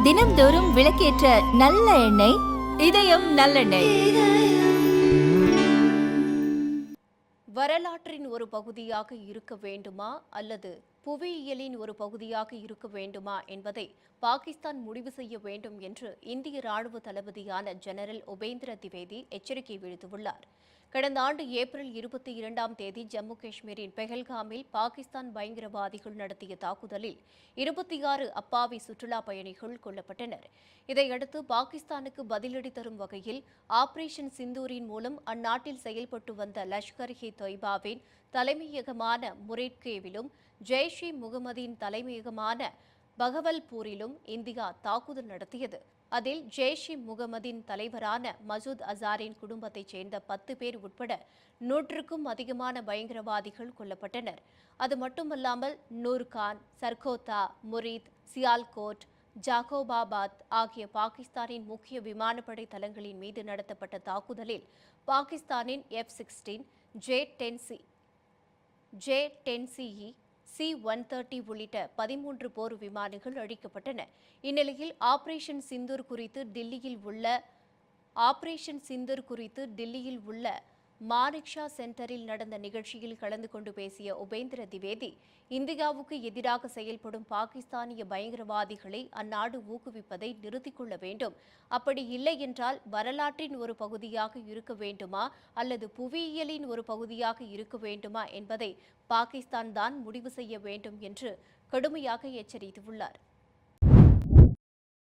தினம்தோறும் விளக்கேற்ற நல்ல எண்ணெய் இதயம் நல்லெண்ணெய். வரலாற்றின் ஒரு பகுதியாக இருக்க வேண்டுமா அல்லது புவியியலின் ஒரு பகுதியாக இருக்க வேண்டுமா என்பதை பாகிஸ்தான் முடிவு செய்ய வேண்டும் என்று இந்திய ராணுவ தளபதியான ஜெனரல் உபேந்திர திவேதி எச்சரிக்கை விடுத்துள்ளார். கடந்த ஆண்டு ஏப்ரல் 22ஆம் தேதி ஜம்மு காஷ்மீரின் பெஹல்காமில் பாகிஸ்தான் பயங்கரவாதிகள் நடத்திய தாக்குதலில் 26 அப்பாவி சுற்றுலா பயணிகள் கொல்லப்பட்டனர். இதையடுத்து பாகிஸ்தானுக்கு பதிலடி தரும் வகையில் ஆபரேஷன் சிந்தூரின் மூலம் அந்நாட்டில் செயல்பட்டு வந்த லஷ்கர்-இ-தொய்பாவின் தலைமையகமான முரேட்கேவிலும் ஜெய்ஷ்-இ முகமதின் தலைமையகமான பகவல்பூரிலும் இந்தியா தாக்குதல் நடத்தியது. அதில் ஜெய்ஷ்-இ முகமதின் தலைவரான மசூத் அசாரின் குடும்பத்தைச் சேர்ந்த 10 பேர் உட்பட 100க்கும் அதிகமான பயங்கரவாதிகள் கொல்லப்பட்டனர். அது மட்டுமல்லாமல் நூர்கான், சர்கோதா, முரீத், சியால்கோட், ஜாகோபாபாத் ஆகிய பாகிஸ்தானின் முக்கிய விமானப்படை தளங்களின் மீது நடத்தப்பட்ட தாக்குதலில் பாகிஸ்தானின் F-16, J-10CE, C-130 உள்ளிட்ட 13 போர் விமானங்கள் அழிக்கப்பட்டன. இந்நிலையில் ஆபரேஷன் சிந்தூர் குறித்து டில்லியில் உள்ள மானெக்ஷா சென்டரில் நடந்த நிகழ்ச்சியில் கலந்து கொண்டு பேசிய உபேந்திர திவேதி, இந்தியாவுக்கு எதிராக செயல்படும் பாகிஸ்தானிய பயங்கரவாதிகளை அந்நாடு ஊக்குவிப்பதை நிறுத்திக் கொள்ள வேண்டும். அப்படி இல்லை என்றால் வரலாற்றின் ஒரு பகுதியாக இருக்க வேண்டுமா அல்லது புவியியலின் ஒரு பகுதியாக இருக்க வேண்டுமா என்பதை பாகிஸ்தான் தான் முடிவு செய்ய வேண்டும் என்று கடுமையாக எச்சரித்துள்ளார்.